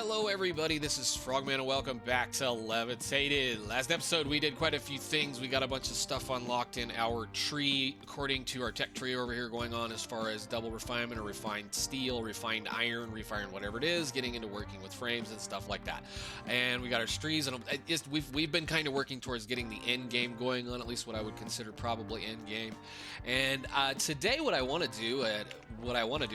Hello everybody, this is Frogman and welcome back to Levitated. Last episode we did quite a few things. We got a bunch of stuff unlocked in our tree according to our tech tree over here going on as far as double refinement or refined steel, refined iron, refined whatever it is, getting into working with frames and stuff like that. And we got our trees and we've been kind of working towards getting the end game going on, at least what I would consider probably end game. And today what I want to do,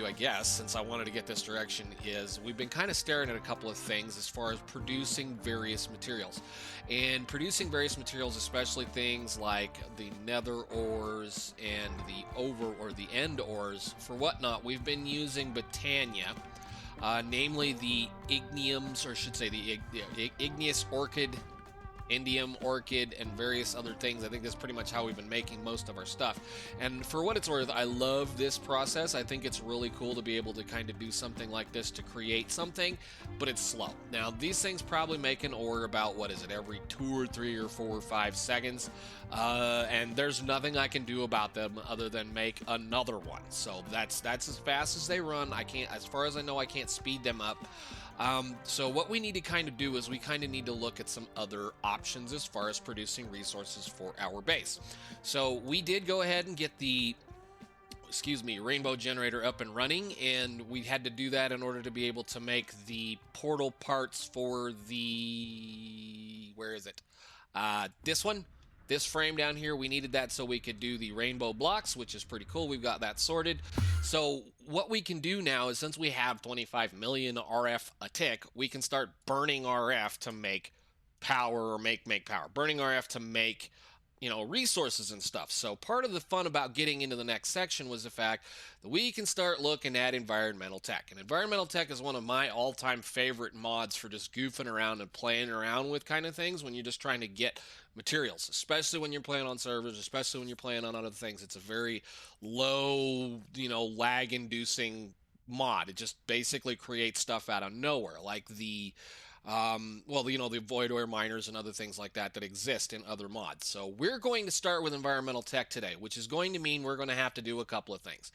I guess, since I wanted to get this direction, is we've been kind of staring at a couple of things as far as producing various materials. And producing various materials, especially things like the nether ores and the end ores, for whatnot, we've been using Botania, namely the igniums, or I should say the igneous orchid, indium orchid, and various other things. I think that's pretty much how we've been making most of our stuff. And for what it's worth, I love this process. I think it's really cool to be able to kind of do something like this to create something, but it's slow. Now, these things probably make an ore about, what is it, every 2 or 3 or 4 or 5 seconds. And there's nothing I can do about them other than make another one. So that's as fast as they run. I can't, as far as I know, I can't speed them up. So what we need to kind of do is we kind of need to look at some other options as far as producing resources for our base. So we did go ahead and get the rainbow generator up and running, and we had to do that in order to be able to make the portal parts for the, where is it? This frame down here. We needed that so we could do the rainbow blocks, which is pretty cool. We've got that sorted. So what we can do now is, since we have 25 million RF a tick, we can start burning RF to make power, or make power. Burning RF to make, resources and stuff. So part of the fun about getting into the next section was the fact that we can start looking at environmental tech. And environmental tech is one of my all-time favorite mods for just goofing around and playing around with kind of things when you're just trying to get materials, especially when you're playing on servers, especially when you're playing on other things. It's a very low, lag-inducing mod. It just basically creates stuff out of nowhere, like the the void ore miners and other things like that exist in other mods. So we're going to start with environmental tech today, which is going to mean we're going to have to do a couple of things.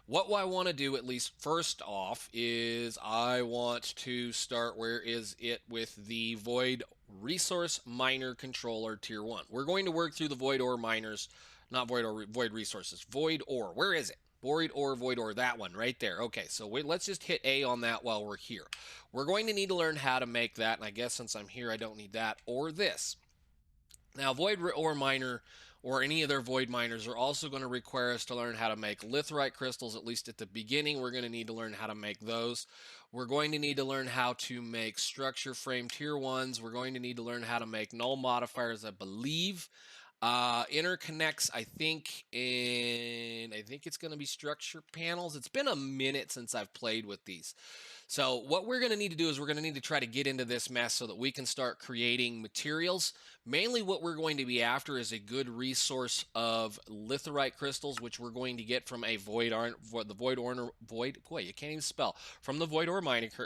What I want to do, at least first off, is I want to start, where is it, with the void resource miner controller tier 1. We're going to work through the void ore miners, not void ore, void resources, void ore. Where is it? Void ore, that one right there. Okay, so let's just hit A on that while we're here. We're going to need to learn how to make that, and I guess since I'm here, I don't need that or this. Now, void ore miner or any other void miners are also going to require us to learn how to make Lithoric crystals, at least at the beginning. We're going to need to learn how to make those. We're going to need to learn how to make structure frame tier 1s. We're going to need to learn how to make null modifiers, I believe. Interconnects, I think it's going to be structure panels. It's been a minute since I've played with these. So what we're going to need to do is we're going to need to try to get into this mess so that we can start creating materials. Mainly what we're going to be after is a good resource of Lithoric crystals, which we're going to get from a void ore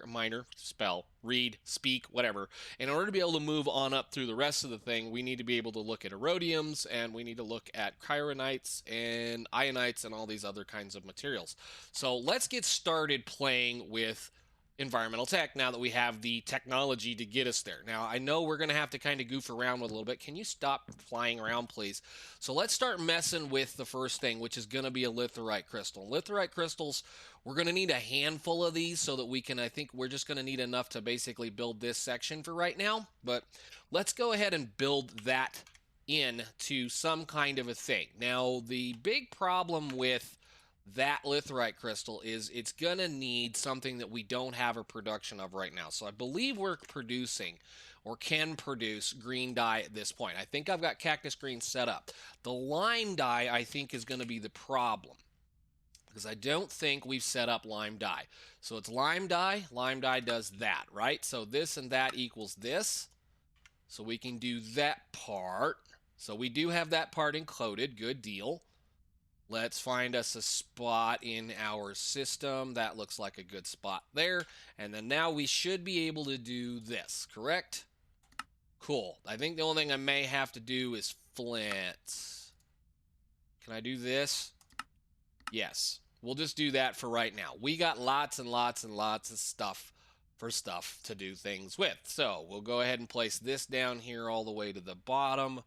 miner, spell, read, speak, whatever. In order to be able to move on up through the rest of the thing, we need to be able to look at erodiums, and we need to look at chironites and ionites and all these other kinds of materials. So let's get started playing with environmental tech now that we have the technology to get us there. Now, I know we're going to have to kind of goof around with a little bit. Can you stop flying around, please? So let's start messing with the first thing, which is going to be a Lithoric crystal. Lithoric crystals, we're going to need a handful of these so that we can, I think we're just going to need enough to basically build this section for right now. But let's go ahead and build that into some kind of a thing. Now, the big problem with that Lithoric crystal is it's gonna need something that we don't have a production of right now. So I believe we're producing, or can produce, green dye at this point. I think I've got cactus green set up. The lime dye, I think, is going to be the problem, because I don't think we've set up lime dye. So it's lime dye does that, right? So this and that equals this. So we can do that part. So we do have that part included, good deal. Let's find us a spot in our system. That looks like a good spot there. And then now we should be able to do this, correct? Cool. I think the only thing I may have to do is flint. Can I do this? Yes. We'll just do that for right now. We got lots and lots and lots of stuff for stuff to do things with. So we'll go ahead and place this down here all the way to the bottom,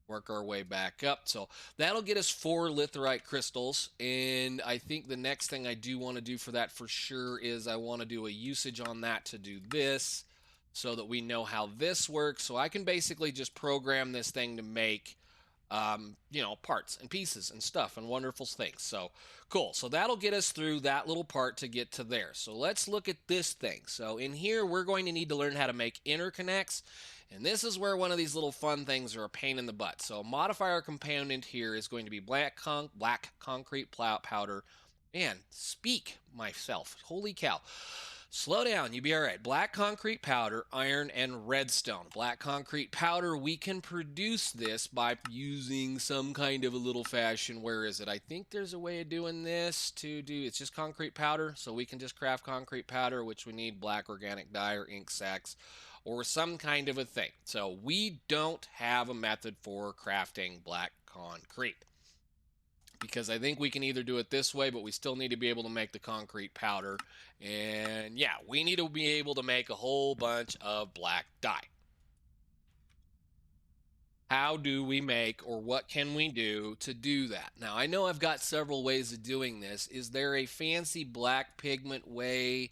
work our way back up. So that'll get us 4 Lithoric crystals. And I think the next thing I do want to do for that for sure is I want to do a usage on that to do this so that we know how this works. So I can basically just program this thing to make you know, parts and pieces and stuff and wonderful things. So cool. So that'll get us through that little part to get to there. So let's look at this thing. So in here, we're going to need to learn how to make interconnects. And this is where one of these little fun things are a pain in the butt. So a modifier component here is going to be black concrete powder. Man, speak myself. Holy cow. Slow down, you'll be all right. Black concrete powder, iron, and redstone. Black concrete powder, we can produce this by using some kind of a little fashion. Where is it? I think there's a way of doing this to do, it's just concrete powder. So we can just craft concrete powder, which we need black organic dye or ink sacs or some kind of a thing. So we don't have a method for crafting black concrete, because I think we can either do it this way, but we still need to be able to make the concrete powder. And yeah, we need to be able to make a whole bunch of black dye. How do we make, or what can we do to do that? Now, I know I've got several ways of doing this. Is there a fancy black pigment way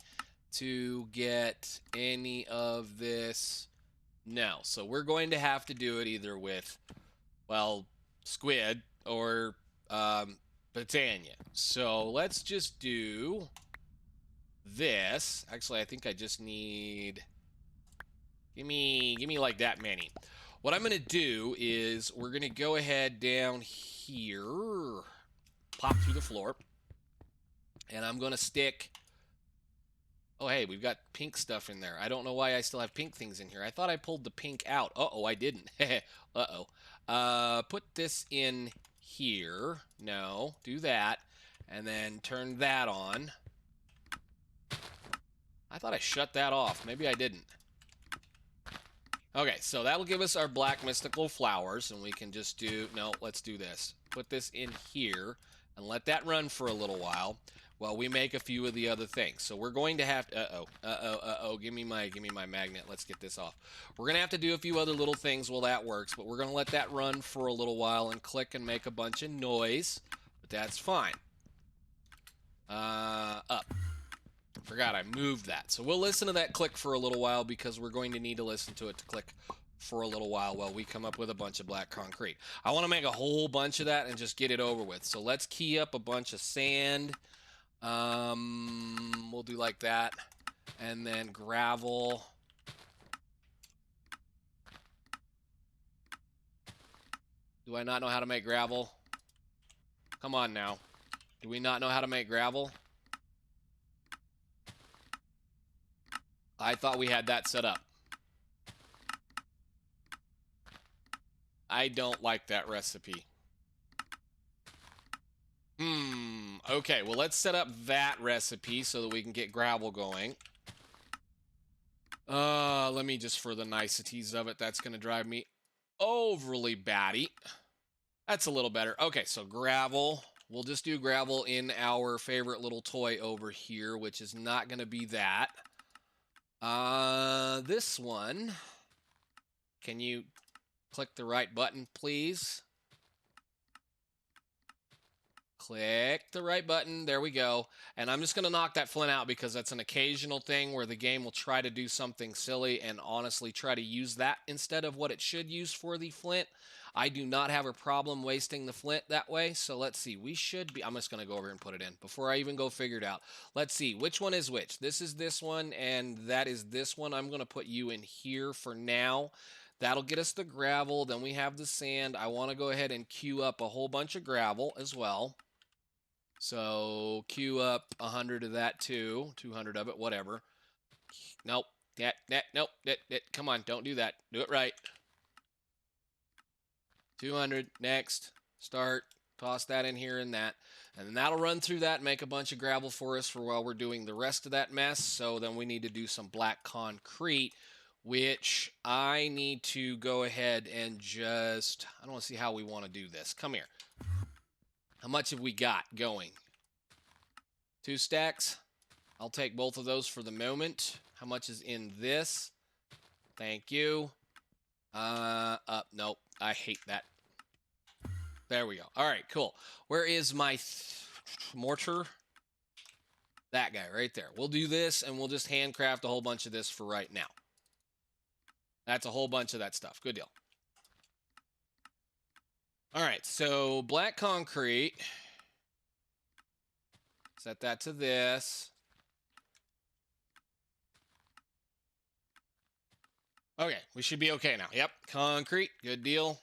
to get any of this? No. So we're going to have to do it either with, well, squid or Britannia. So let's just do this. Actually, I think I just need, give me like that many. What I'm gonna do is we're gonna go ahead down here, pop through the floor, and I'm gonna stick, oh hey, we've got pink stuff in there. I don't know why I still have pink things in here. I thought I pulled the pink out. Uh-oh, I didn't. Uh-oh. Put this in here. No, do that. And then turn that on. I thought I shut that off. Maybe I didn't. Okay, so that'll give us our black mystical flowers, and we can just do, no, let's do this. Put this in here and let that run for a little while we make a few of the other things. So we're going to have to, give me my magnet. Let's get this off. We're gonna have to do a few other little things while that works, but we're gonna let that run for a little while and click and make a bunch of noise, but that's fine. Up. Forgot I moved that. So we'll listen to that click for a little while, because we're going to need to listen to it to click for a little while we come up with a bunch of black concrete. I want to make a whole bunch of that and just get it over with. So let's key up a bunch of sand. We'll do like that. And then gravel. Do I not know how to make gravel? Come on now. Do we not know how to make gravel? I thought we had that set up. I don't like that recipe. Okay, well, let's set up that recipe so that we can get gravel going. Let me just, for the niceties of it, that's going to drive me overly batty. That's a little better. Okay, so gravel. We'll just do gravel in our favorite little toy over here, which is not going to be that. This one. Can you click the right button, please? Click the right button. There we go. And I'm just going to knock that flint out, because that's an occasional thing where the game will try to do something silly and honestly try to use that instead of what it should use for the flint. I do not have a problem wasting the flint that way. So let's see. We should be, I'm just going to go over here and put it in before I even go figure it out. Let's see. Which one is which? This is this one, and that is this one. I'm going to put you in here for now. That'll get us the gravel. Then we have the sand. I want to go ahead and queue up a whole bunch of gravel as well. So queue up 100 of that too, 200 of it, whatever. Nope. Nope. Come on, don't do that. Do it right. 200, next, start, toss that in here and that. And then that'll run through that and make a bunch of gravel for us for while we're doing the rest of that mess. So then we need to do some black concrete, which I need to go ahead and just, I don't want to see how we want to do this. Come here. How much have we got going? 2 stacks. I'll take both of those for the moment. How much is in this? Thank you. Nope. I hate that. There we go. All right, cool. Where is my mortar? That guy right there. We'll do this, and we'll just handcraft a whole bunch of this for right now. That's a whole bunch of that stuff. Good deal. All right, so black concrete. Set that to this. Okay, we should be okay now. Yep, concrete, good deal.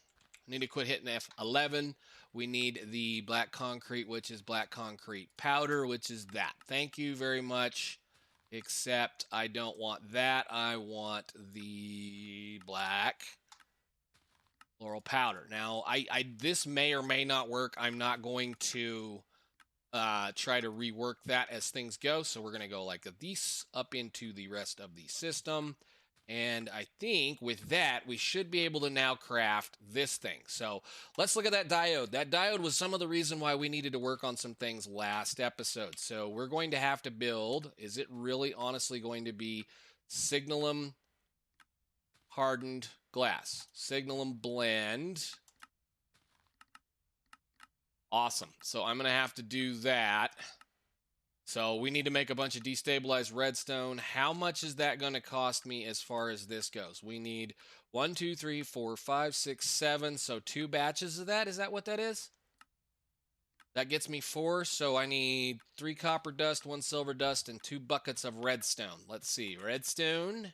Need to quit hitting F11. We need the black concrete, which is black concrete powder, which is that. Thank you very much. Except I don't want that. I want the black floral powder. Now, this may or may not work. I'm not going to try to rework that as things go. So we're going to go like this up into the rest of the system. And I think with that, we should be able to now craft this thing. So let's look at that diode. That diode was some of the reason why we needed to work on some things last episode. So we're going to have to build, is it really honestly going to be signalum hardened glass? Signalum blend. Awesome. So I'm going to have to do that. So we need to make a bunch of destabilized redstone. How much is that going to cost me as far as this goes? We need 1, 2, 3, 4, 5, 6, 7. So 2 batches of that. Is that what that is? That gets me 4. So I need 3 copper dust, 1 silver dust, and 2 buckets of redstone. Let's see. Redstone.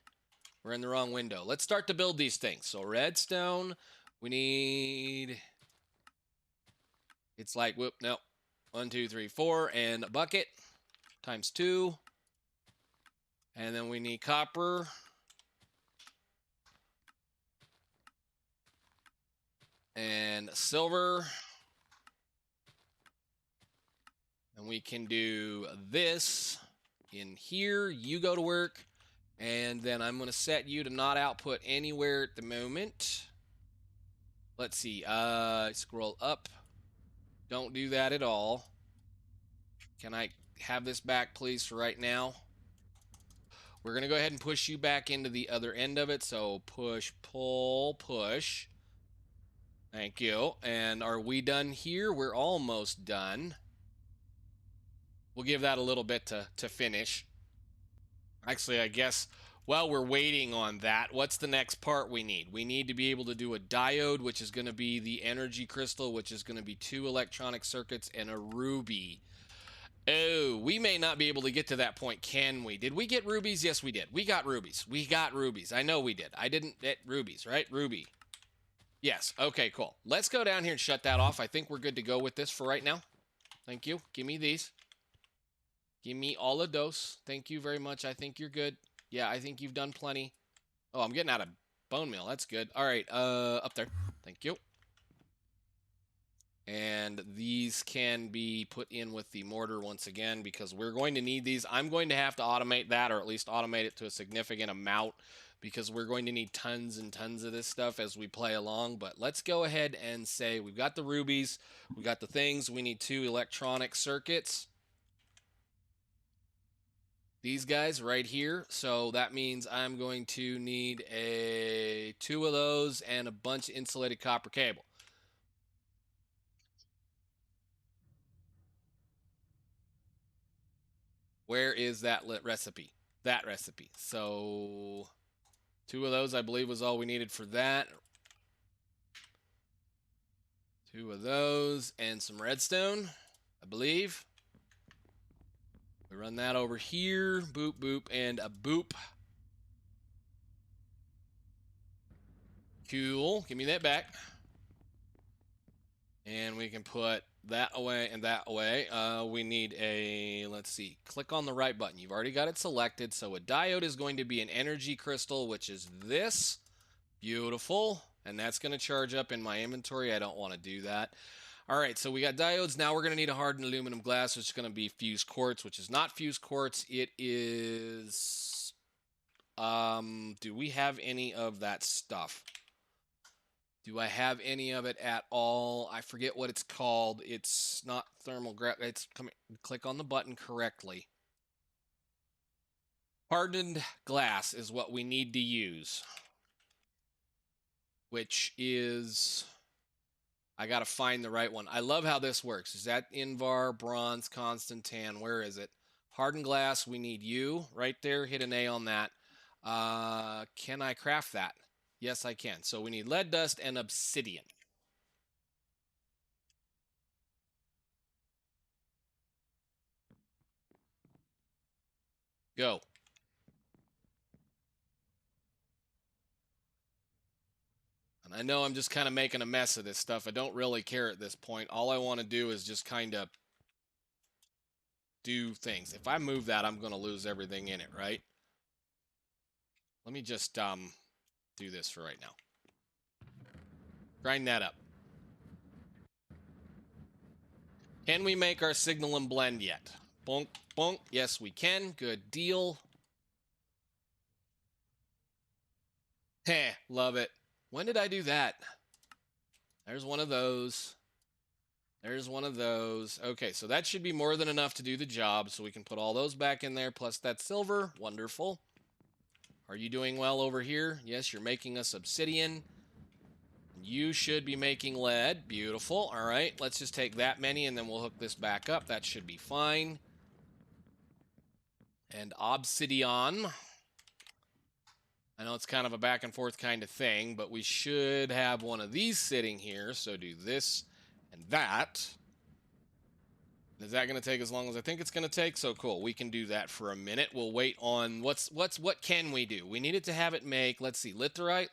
We're in the wrong window. Let's start to build these things. So redstone. We need... It's like, whoop, no. 1, 2, 3, 4, and a bucket. Times 2. And then we need copper. And silver. And we can do this in here. You go to work. And then I'm going to set you to not output anywhere at the moment. Let's see. Scroll up. Don't do that at all. Can I have this back, please, for right now? We're going to go ahead and push you back into the other end of it. So push, pull, push. Thank you. And are we done here? We're almost done. We'll give that a little bit to finish. Actually, I guess while we're waiting on that, what's the next part we need? We need to be able to do a diode, which is going to be the energy crystal, which is going to be 2 electronic circuits and a ruby. Oh, we may not be able to get to that point, can we? Did we get rubies? Yes, we did. We got rubies. We got rubies. I know we did. I didn't get rubies, right? Ruby. Yes. Okay, cool. Let's go down here and shut that off. I think we're good to go with this for right now. Thank you. Give me these. Give me all of those. Thank you very much. I think you're good. Yeah, I think you've done plenty. Oh, I'm getting out of bone meal. That's good. All right, up there. Thank you. And these can be put in with the mortar once again because we're going to need these. I'm going to have to automate that, or at least automate it to a significant amount because we're going to need tons and tons of this stuff as we play along. But let's go ahead and say we've got the rubies, we got the things, we need 2 electronic circuits. These guys right here. So that means I'm going to need 2 of those and a bunch of insulated copper cable. Where is that recipe? That recipe. So 2 of those, I believe, was all we needed for that. 2 of those and some redstone, I believe. We run that over here. Boop, boop, and a boop. Cool. Give me that back. And we can put that away and that away. We need a, let's see, click on the right button. You've already got it selected. So a diode is going to be an energy crystal, which is this. Beautiful. And that's going to charge up in my inventory. I don't want to do that. All right, so we got diodes. Now we're going to need a hardened aluminum glass, which is going to be fused quartz, which is not fused quartz. It is, do we have any of that stuff? Do I have any of it at all? I forget what it's called. It's not thermal. It's click on the button correctly. Hardened glass is what we need to use, which is, I got to find the right one. I love how this works. Is that Invar, bronze, Constantan? Where is it? Hardened glass, we need you right there. Hit an A on that. Can I craft that? Yes, I can. So we need lead dust and obsidian. Go. And I know I'm just kind of making a mess of this stuff. I don't really care at this point. All I want to do is just kind of do things. If I move that, I'm going to lose everything in it, right? Let me just do this for right now. Grind that up. Can we make our signal and blend yet? Bonk, bonk. Yes, we can. Good deal. Heh, love it. When did I do that? There's one of those. There's one of those. Okay, so that should be more than enough to do the job, so we can put all those back in there, plus that silver. Wonderful. Are you doing well over here? Yes, you're making us obsidian. You should be making lead. Beautiful. All right, let's just take that many, and then we'll hook this back up. That should be fine. And obsidian. I know it's kind of a back and forth kind of thing, but we should have one of these sitting here. So do this and that. Is that going to take as long as I think it's going to take? So cool. We can do that for a minute. We'll wait on what can we do? We needed to have it make, let's see, Lithorite.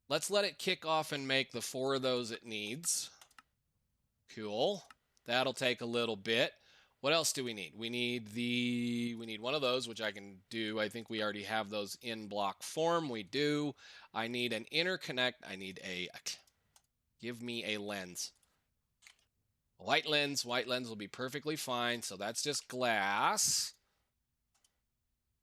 Let's let it kick off and make the 4 of those it needs. Cool. That'll take a little bit. What else do we need? We need one of those, which I can do. I think we already have those in block form. We do. I need an interconnect. I need give me a lens. White lens will be perfectly fine. So that's just glass.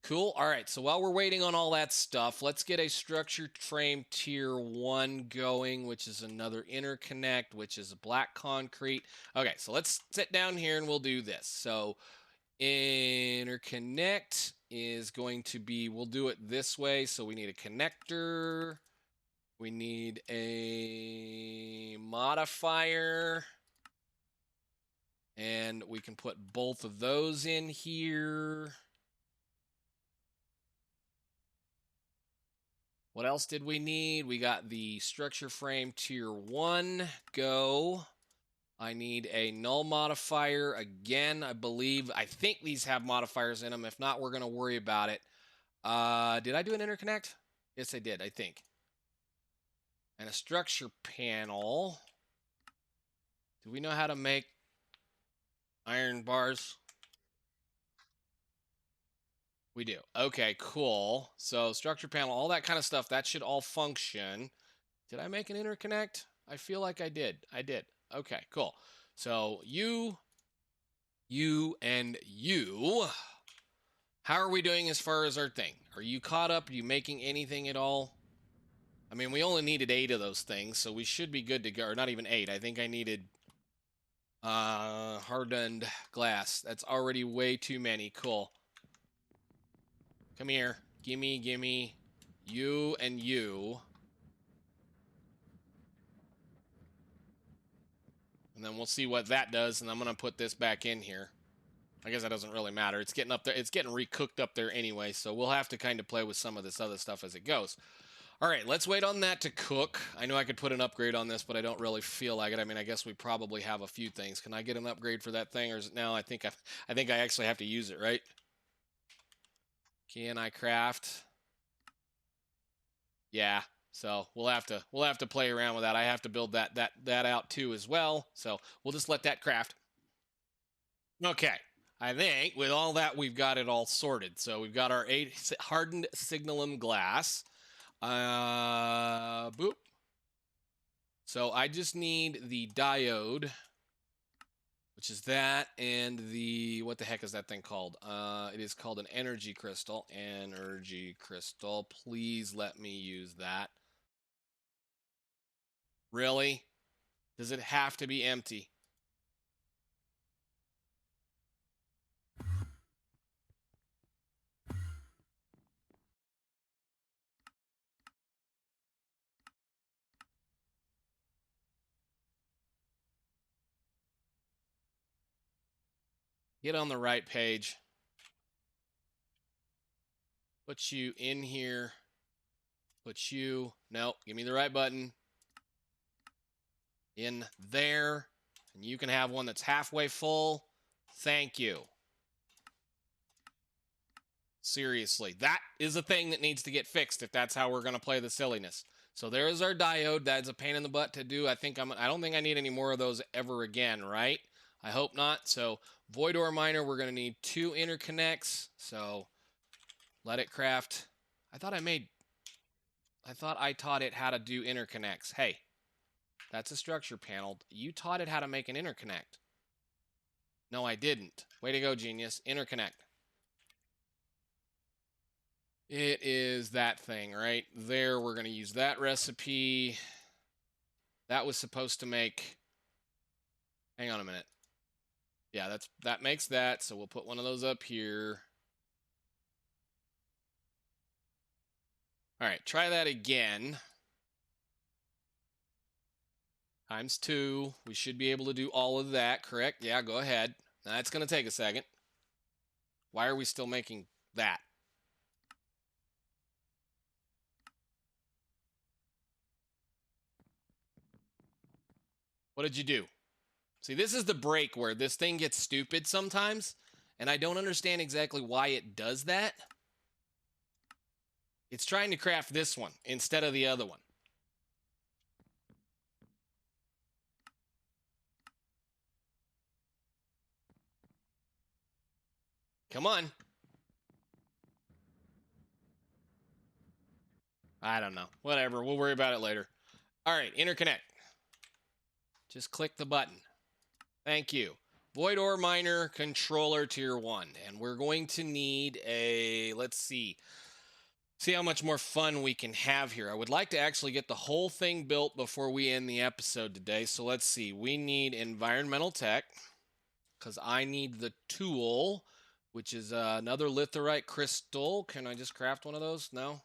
Cool. All right. So while we're waiting on all that stuff, let's get a structured frame tier 1 going, which is another interconnect, which is a black concrete. Okay. So let's sit down here and we'll do this. So interconnect is going to be, we'll do it this way. So we need a connector. We need a modifier. And we can put both of those in here. What else did we need? We got the structure frame tier 1. Go. I need a null modifier. Again, I think these have modifiers in them. If not, we're going to worry about it. Did I do an interconnect? Yes, I did, I think. And a structure panel. Do we know how to make iron bars? We do. Okay, cool. So structure panel, all that kind of stuff, that should all function. Did I make an interconnect? I feel like I did. I did. Okay, cool. So you, and you. How are we doing as far as our thing? Are you caught up? Are you making anything at all? I mean, we only needed 8 of those things, so we should be good to go. Or not even 8. I think I needed hardened glass. That's already way too many. Cool. Come here. Gimme. You and you. And then we'll see what that does, and I'm going to put this back in here. I guess that doesn't really matter. It's getting up there. It's getting recooked up there anyway, so we'll have to kind of play with some of this other stuff as it goes. All right, let's wait on that to cook. I know I could put an upgrade on this, but I don't really feel like it. I mean, I guess we probably have a few things. Can I get an upgrade for that thing, or is it now? I think I actually have to use it, right? Can I craft? Yeah. So we'll have to play around with that. I have to build that out too as well. So we'll just let that craft. Okay. I think with all that we've got it all sorted. So we've got our 8 hardened signalum glass. Boop. So I just need the diode, which is that, and the, what the heck is that thing called? It is called an energy crystal. Energy crystal. Please let me use that. Really? Does it have to be empty? Get on the right page. Put you in here. Put you, no, give me the right button. In there. And you can have one that's halfway full. Thank you. Seriously, that is a thing that needs to get fixed if that's how we're going to play the silliness. So there is our diode. That's a pain in the butt to do. I don't think I need any more of those ever again, right? I hope not. So void ore miner, we're going to need 2 interconnects. So let it craft. I thought I taught it how to do interconnects. Hey, that's a structure panel. You taught it how to make an interconnect. No, I didn't. Way to go, genius. Interconnect. It is that thing right there. We're going to use that recipe. That was supposed to make... Hang on a minute. Yeah, that makes that. So we'll put one of those up here. All right, try that again. Times 2. We should be able to do all of that, correct? Yeah, go ahead. That's going to take a second. Why are we still making that? What did you do? See, this is the break where this thing gets stupid sometimes, and I don't understand exactly why it does that. It's trying to craft this one instead of the other one. Come on. I don't know. Whatever. We'll worry about it later. All right, interconnect. Just click the button. Thank you. Void ore miner controller tier 1. And we're going to need a, let's see how much more fun we can have here. I would like to actually get the whole thing built before we end the episode today. So let's see. We need environmental tech because I need the tool, which is another Lithoric Crystal. Can I just craft one of those? No?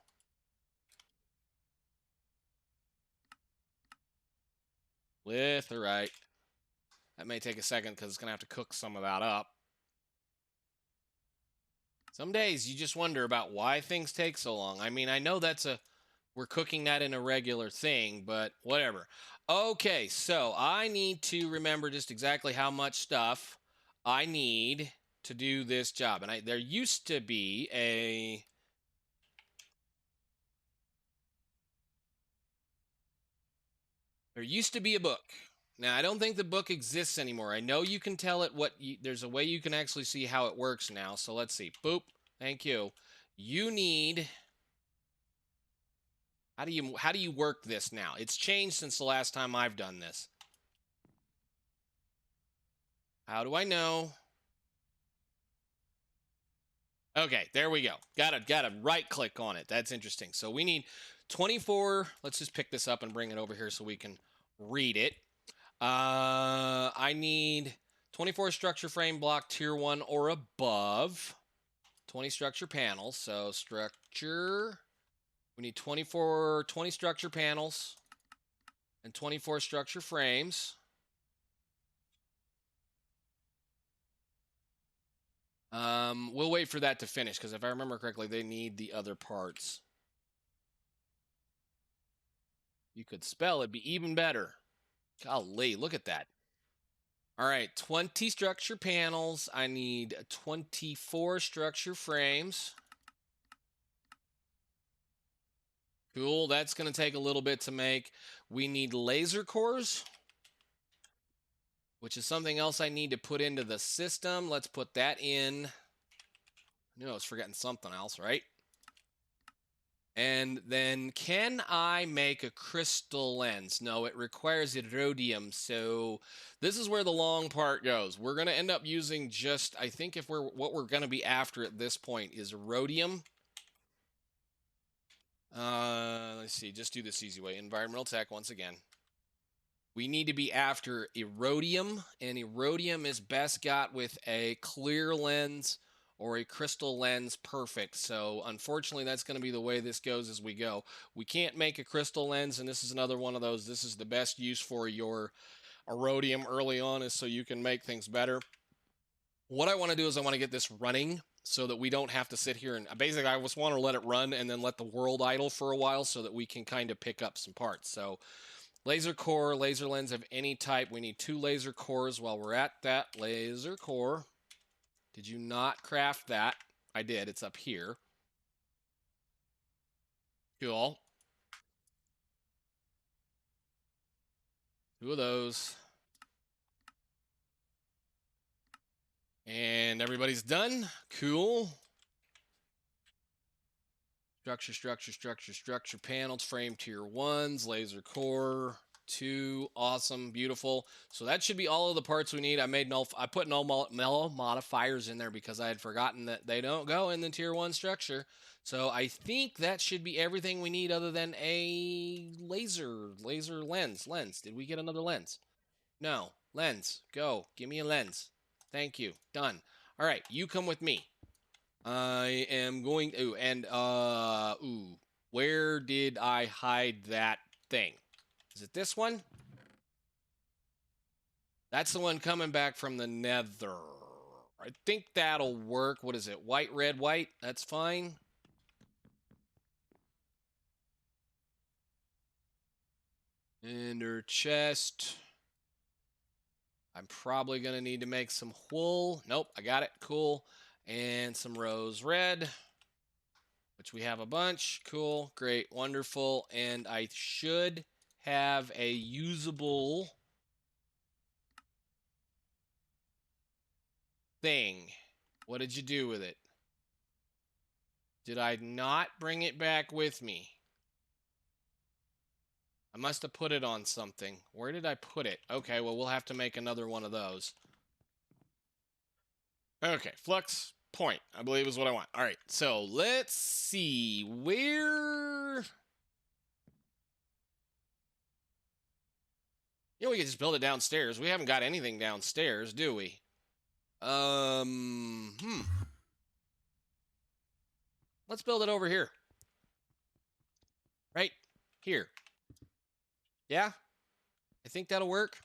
Lithorite. That may take a second because it's going to have to cook some of that up. Some days you just wonder about why things take so long. I mean, I know we're cooking that in a regular thing, but whatever. Okay, so I need to remember just exactly how much stuff I need to do this job. And there used to be a... There used to be a book. Now, I don't think the book exists anymore. I know you can tell it there's a way you can actually see how it works now. So let's see. Boop. Thank you. You need... How do you work this now? It's changed since the last time I've done this. How do I know? Okay, there we go. Got to right click on it. That's interesting. So we need 24. Let's just pick this up and bring it over here so we can read it. I need 24 structure frame block tier 1 or above. 20 structure panels. So structure. We need 20 structure panels and 24 structure frames. We'll wait for that to finish because if I remember correctly, they need the other parts. You could spell, it'd be even better. Golly, look at that. All right, 20 structure panels. I need 24 structure frames. Cool, that's going to take a little bit to make. We need laser cores, which is something else I need to put into the system. Let's put that in. I knew I was forgetting something else, right? And then can I make a crystal lens? No, it requires iridium. So this is where the long part goes. We're going to end up using just, I think what we're going to be after at this point is iridium. Let's see, just do this easy way. Environmental tech once again. We need to be after iridium, and iridium is best got with a clear lens or a crystal lens perfect. So unfortunately, that's going to be the way this goes as we go. We can't make a crystal lens, and this is another one of those. This is the best use for your iridium early on is so you can make things better. What I want to do is I want to get this running so that we don't have to sit here and basically I just want to let it run and then let the world idle for a while so that we can kind of pick up some parts. So laser core, laser lens of any type. We need 2 laser cores while we're at that. Laser core. Did you not craft that? I did. It's up here. Cool. 2 of those. And everybody's done. Cool. Structure panels, frame tier 1s, laser core 2, awesome, beautiful. So that should be all of the parts we need. I put null modifiers in there because I had forgotten that they don't go in the tier 1 structure. So I think that should be everything we need other than a laser lens. Did we get another lens? No. Lens. Go. Give me a lens. Thank you. Done. All right, you come with me. I am going where did I hide that thing? Is it this one? That's the one coming back from the nether. I think that'll work. What is it? White, red, white. That's fine. Ender chest. I'm probably going to need to make some wool. Nope, I got it. Cool. And some rose red, which we have a bunch. Cool, great, wonderful. And I should have a usable thing. What did you do with it? Did I not bring it back with me? I must have put it on something. Where did I put it? Okay, well, we'll have to make another one of those. Okay, flux point, I believe is what I want. All right, so let's see where... We could just build it downstairs. We haven't got anything downstairs, do we? Let's build it over here. Right here. Yeah? I think that'll work.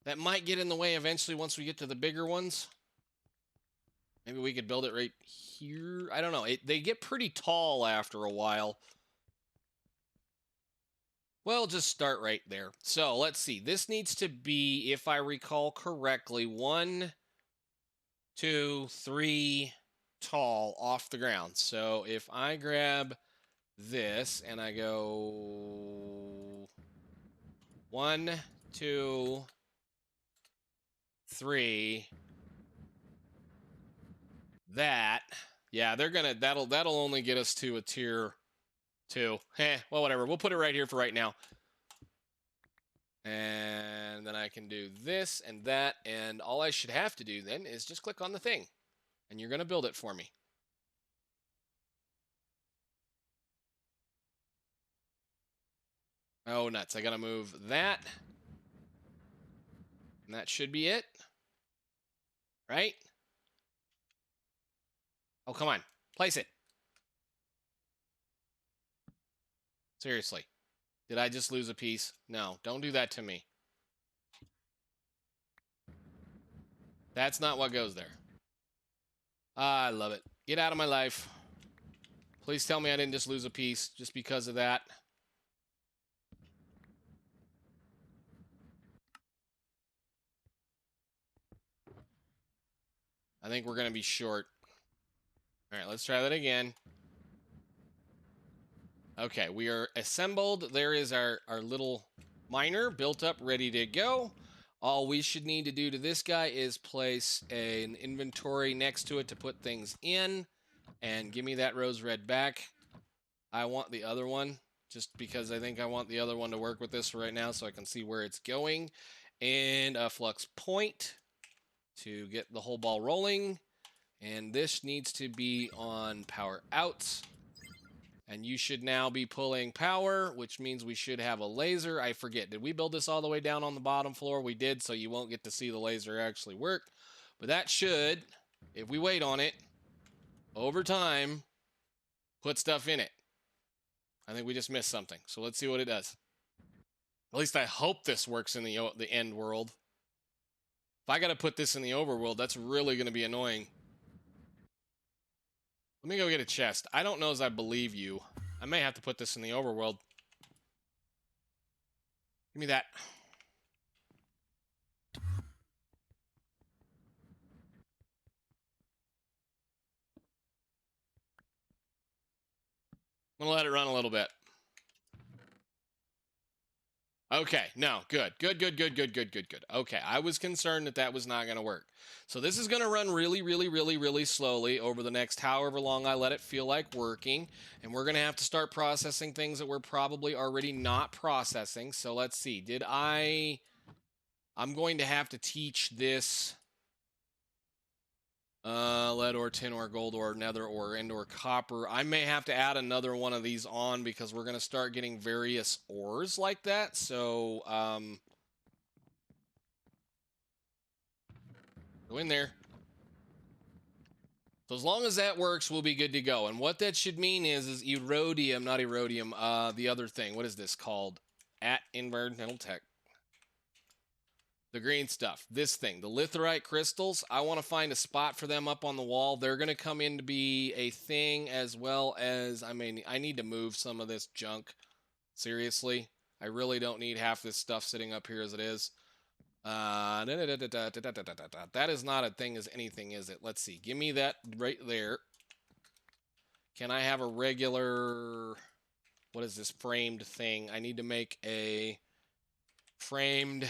That might get in the way eventually once we get to the bigger ones. Maybe we could build it right here. I don't know. They get pretty tall after a while. Well, just start right there. So let's see. This needs to be, if I recall correctly, 1, 2, 3 tall off the ground. So if I grab this and I go 1, 2, 3, that, yeah, that'll only get us to a tier 2. Well, whatever. We'll put it right here for right now. And then I can do this and that, and all I should have to do then is just click on the thing, and you're going to build it for me. Oh, nuts. I got to move that. And that should be it. Right? Oh, come on. Place it. Seriously. Did I just lose a piece? No, don't do that to me. That's not what goes there. I love it. Get out of my life. Please tell me I didn't just lose a piece just because of that. I think we're going to be short. All right, let's try that again. Okay, we are assembled. There is our little miner built up, ready to go. All we should need to do to this guy is place an inventory next to it to put things in. And give me that rose red back. I want the other one, just because I think I want the other one to work with this right now so I can see where it's going. And a flux point to get the whole ball rolling. And this needs to be on power out. And you should now be pulling power, which means we should have a laser. I forget, did we build this all the way down on the bottom floor? We did, so you won't get to see the laser actually work. But that should, if we wait on it, over time, put stuff in it. I think we just missed something, so let's see what it does. At least I hope this works in the end world. If I gotta put this in the overworld, that's really gonna be annoying. Let me go get a chest. I don't know as I believe you. I may have to put this in the overworld. Give me that. I'm gonna let it run a little bit. Okay, no, good. Okay, I was concerned that that was not going to work. So this is going to run really, really, really, really slowly over the next however long I let it feel like working. And we're going to have to start processing things that we're probably already not processing. So let's see. I'm going to have to teach this lead ore, tin ore, gold ore, nether ore, and or copper. I may have to add another one of these on because we're going to start getting various ores like that. So, go in there. So as long as that works, we'll be good to go. And what that should mean is erodium, not erodium, the other thing. What is this called? At Environmental Tech. The green stuff, this thing, the Lithoric Crystals, I want to find a spot for them up on the wall. They're going to come in to be a thing as well as, I need to move some of this junk. Seriously, I really don't need half this stuff sitting up here as it is. That is not a thing as anything, is it? Let's see. Give me that right there. Can I have a regular, what is this framed thing? I need to make a framed...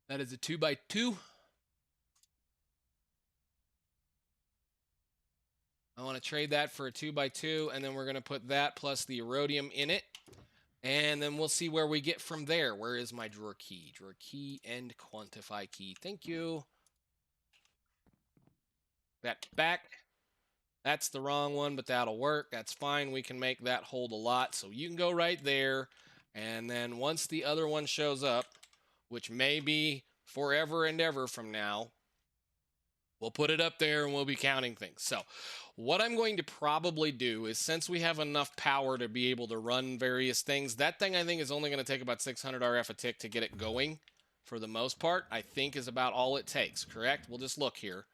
That is a 2x2. I want to trade that for a 2x2, and then we're going to put that plus the erodium in it. And then we'll see where we get from there. Where is my drawer key? Drawer key and quantify key. Thank you. That back. That's the wrong one, but that'll work. That's fine. We can make that hold a lot. So you can go right there. And then once the other one shows up, which may be forever and ever from now, we'll put it up there and we'll be counting things. So what I'm going to probably do is, since we have enough power to be able to run various things, that thing I think is only going to take about 600 RF a tick to get it going for the most part, I think is about all it takes, correct? We'll just look here.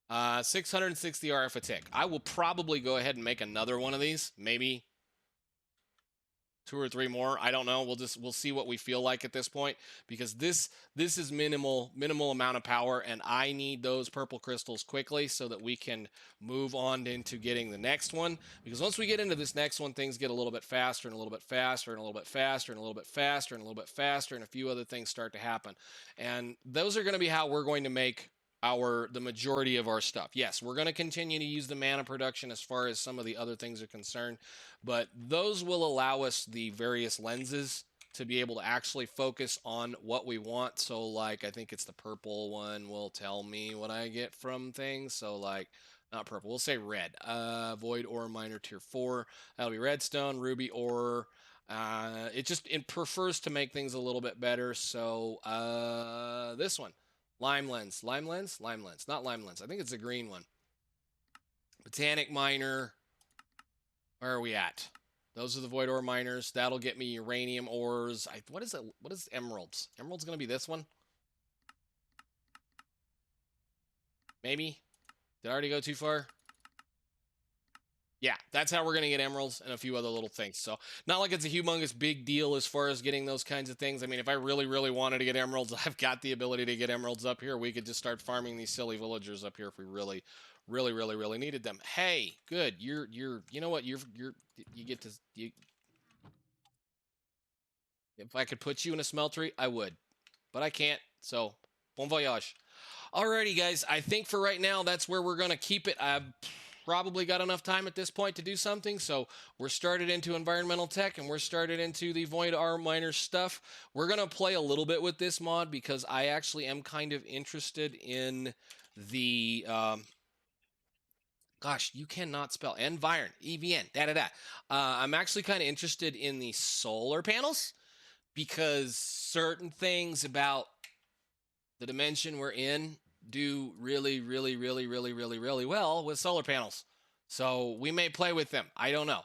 660 RF a tick. I will probably go ahead and make another one of these, maybe 2 or 3 more. I don't know. We'll see what we feel like at this point, because this is minimal amount of power, and I need those purple crystals quickly so that we can move on into getting the next one. Because once we get into this next one, things get a little bit faster and a little bit faster and a little bit faster and a little bit faster and a little bit faster, and a few other things start to happen. And those are going to be how we're going to make the majority of our stuff. Yes, we're going to continue to use the mana production as far as some of the other things are concerned, but those will allow us the various lenses to be able to actually focus on what we want. So like, I think it's the purple one will tell me what I get from things. So like, not purple, we'll say red. Void ore miner tier 4. That'll be redstone, ruby ore. It prefers to make things a little bit better. So this one. Lime lens, not lime lens. I think it's a green one. Botanic miner. Where are we at? Those are the void ore miners. That'll get me uranium ores. What is it? What is emeralds? Emeralds gonna be this one? Maybe. Did I already go too far? Yeah, that's how we're going to get emeralds and a few other little things. So not like it's a humongous big deal as far as getting those kinds of things. I mean, if I really, really wanted to get emeralds, I've got the ability to get emeralds up here. We could just start farming these silly villagers up here if we really, really, really, really needed them. Hey, good. You know what? You get to, if I could put you in a smeltery, I would, but I can't. So bon voyage. Alrighty, guys. I think for right now, that's where we're going to keep it. I've probably got enough time at this point to do something. So we're started into environmental tech and we're started into the void ore miner stuff. We're going to play a little bit with this mod because I actually am kind of interested in the, gosh, you cannot spell environ, EVN, da-da-da. I'm actually kind of interested in the solar panels because certain things about the dimension we're in do really, really, really, really, really, really well with solar panels. So we may play with them. I don't know.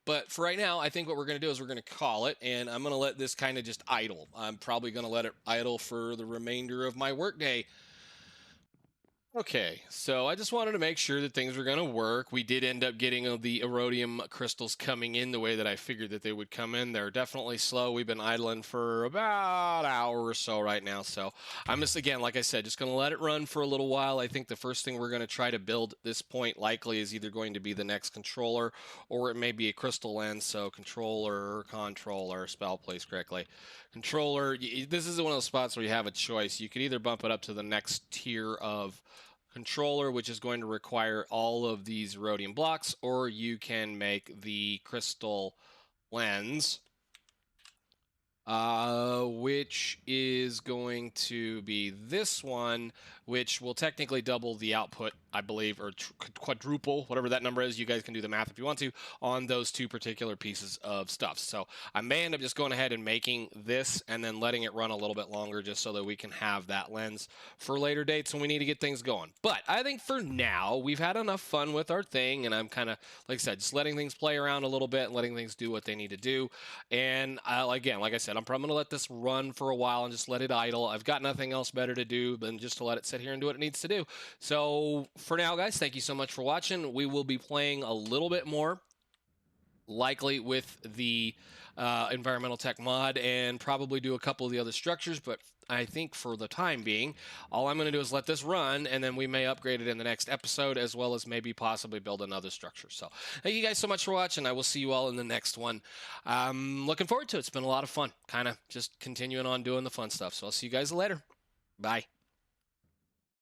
But for right now, I think what we're going to do is we're going to call it, and I'm going to let this kind of just idle. I'm probably going to let it idle for the remainder of my workday. Okay, so I just wanted to make sure that things were going to work. We did end up getting the erodium crystals coming in the way that I figured that they would come in. They're definitely slow. We've been idling for about an hour or so right now. So I'm just, again, like I said, just going to let it run for a little while. I think the first thing we're going to try to build at this point likely is either going to be the next controller, or it may be a crystal lens. So controller, spell placed correctly. Controller, this is one of those spots where you have a choice. You could either bump it up to the next tier of controller, which is going to require all of these rhodium blocks, or you can make the crystal lens, which is going to be this one, which will technically double the output, I believe, or quadruple, whatever that number is. You guys can do the math if you want to, on those two particular pieces of stuff. So I may end up just going ahead and making this and then letting it run a little bit longer just so that we can have that lens for later dates when we need to get things going. But I think for now, we've had enough fun with our thing, and I'm kind of, like I said, just letting things play around a little bit and letting things do what they need to do. And again, like I said, I'm probably going to let this run for a while and just let it idle. I've got nothing else better to do than just to let it sit here and do what it needs to do. So for now, guys, thank you so much for watching. We will be playing a little bit more, likely with the environmental tech mod, and probably do a couple of the other structures. But I think for the time being, all I'm going to do is let this run, and then we may upgrade it in the next episode, as well as maybe possibly build another structure. So thank you guys so much for watching. I will see you all in the next one. Looking forward to it. It's been a lot of fun, kind of just continuing on doing the fun stuff. So I'll see you guys later. Bye.